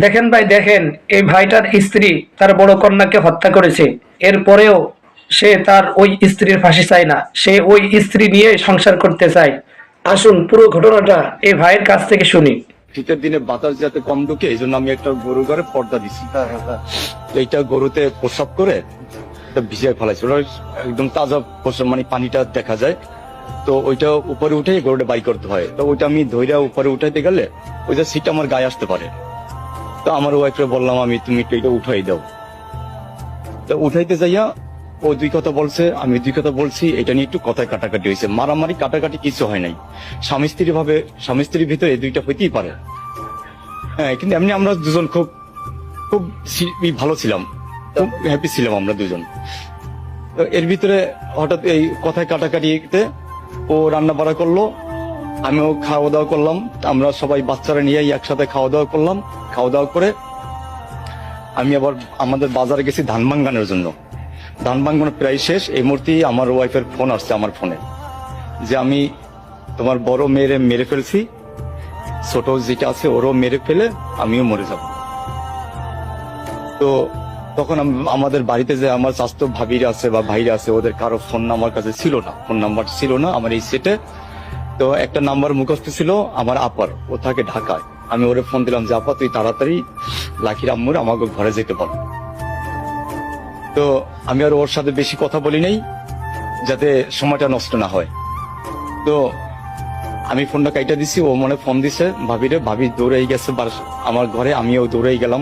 দেখেন ভাই দেখেন, এই ভাইটার স্ত্রী তার বড় কন্যাকে হত্যা করেছে। এরপরেও সে তার ওই স্ত্রীর ফাঁসি চায় না, সে ওই স্ত্রী নিয়ে সংসার করতে চায়। আসুন পুরো ঘটনাটা এই ভাইয়ের কাছ থেকে শুনি। শীতের দিনে বাতাস যাতে কম ঢুকে এই জন্য আমি একটা গরু ঘরে পর্দা দিছি। তো এইটা গরুতে প্রসাব করে ভিজিয়ে ফেলাইছে, ওরা একদম তাজা প্রসাব, মানে পানিটা দেখা যায়। তো ওইটা উপরে উঠে গরুটা বাই করতে হয়। তো ওইটা আমি ধৈর্য উপরে উঠাইতে গেলে ওইটা সিট আমার গায়ে আসতে পারে। তো আমার ওয়াইফকে বললাম আমি তুমি একটু এটা উঠাই দাও। তো উঠাইতে যাইয়া ও দুই কথা বলছে, আমি দুই কথা বলছি, এটা নিয়ে একটু কথায় কাটাকাটি হয়েছে। মারামারি কাটাকাটি কিছু হয় নাই। স্বামী স্ত্রীর ভিতরে এই দুইটা হইতেই পারে। হ্যাঁ, কিন্তু এমনি আমরা দুজন খুব খুব ভালো ছিলাম, খুব হ্যাপি ছিলাম আমরা দুজন। তো এর ভিতরে হঠাৎ এই কথায় কাটাকাটিতে ও রান্না বাড়া করলো, আমিও খাওয়া দাওয়া করলাম। আমরা সবাই বাচ্চারা নিয়ে একসাথে খাওয়া দাওয়া করলাম। খাওয়া দাওয়া করে আমি আবার আমাদের বাজারে গেছি ধান ভাঙ্গানোর জন্য। ধান ভাঙ্গানো প্রায় শেষ। এই মুহূর্তে আমার ওয়াইফের ফোন আসছে আমার ফোনে যে আমি তোমার বড় মেয়েরে মেরে ফেলছি, ছোট যেটা আছে ওরও মেরে ফেলে আমিও মরে যাব। তো তখন আমাদের বাড়িতে যে আমার স্বাস্থ্য ভাবিরা আছে বা ভাইরা আছে, ওদের কারো ফোন আমার কাছে ছিল না, ফোন নাম্বার ছিল না আমার এই সেটে। তো একটা নাম্বার মুখস্থ ছিল আমার আপার, ও থাকে ঢাকায়। আমি ওরে ফোন দিলাম যে আপা তুই তাড়াতাড়ি লাকির আম্মুর আমাকে ঘরে যেতে পারো। তো আমি আর ওর সাথে বেশি কথা বলি নাই যাতে সময়টা নষ্ট না হয়। তো আমি ফোনটা কাইটা দিছি, ও মনে ফোন দিছে ভাবিরে, ভাবি দৌড়াই গেছে আমার ঘরে, আমিও দৌড়াই গেলাম।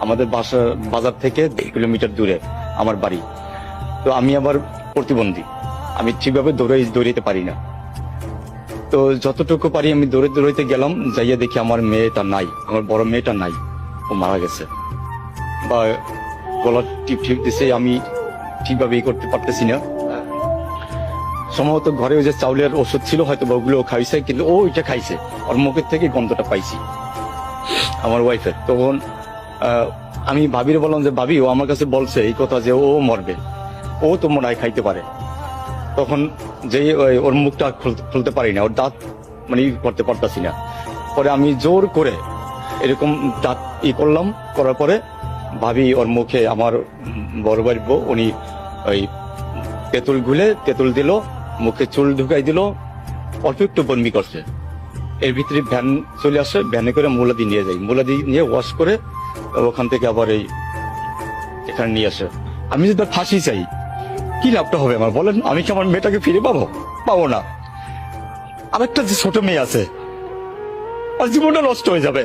আমাদের বাজার থেকে 2 কিলোমিটার দূরে আমার বাড়ি। তো আমি আবার প্রতিবন্ধী, আমি ঠিকভাবে দৌড়াইতে পারি না। তো যতটুকু পারি আমি দৌড়াইতে গেলাম, যাইয়া দেখি আমার মেয়েটা নাই, আমার বড় মেয়েটা নাই, ও মারা গেছে। বা গলা টিপ দিছে, আমি ঠিকভাবে করতে পারতেছি না। সম্ভবত ঘরে ওই যে চাউলের ওষুধ ছিল, হয়তো ওগুলো খাইছে, কিন্তু ও ওইটা খাইছে, ওর মুখের থেকে গন্ধটা পাইছি আমার ওয়াইফের। তখন আমি ভাবিরে বললাম যে ভাবি, ও আমার কাছে বলছে এই কথা যে ও মরবে, ও তো মনে হয় খাইতে পারে। তখন যে ওর মুখটা খুলতে পারি না, ওর দাঁত মানে করতে পারতাছি না। পরে আমি জোর করে এরকম দাঁত করলাম, করার পরে ভাবি ওর মুখে, আমার বড় ভাইয়ের বউ, উনি ওই তেঁতুল গুলে তেঁতুল দিল, মুখে চুল ঢুকাই দিল, অল্প একটু বন্মি করছে। এর ভিতরে ভ্যান চলে আসে, ভ্যানে করে মুলাদি নিয়ে যাই, মুলাদি নিয়ে ওয়াশ করে ওখান থেকে আবার এখানে নিয়ে আসে। আমি যদি তার ফাঁসি চাই, কি লাভটা হবে আমার বলেন? আমি কি আমার মেয়েটাকে ফিরে পাবো না। আরেকটা যে ছোট মেয়ে আছে, আর জীবনটা নষ্ট হয়ে যাবে।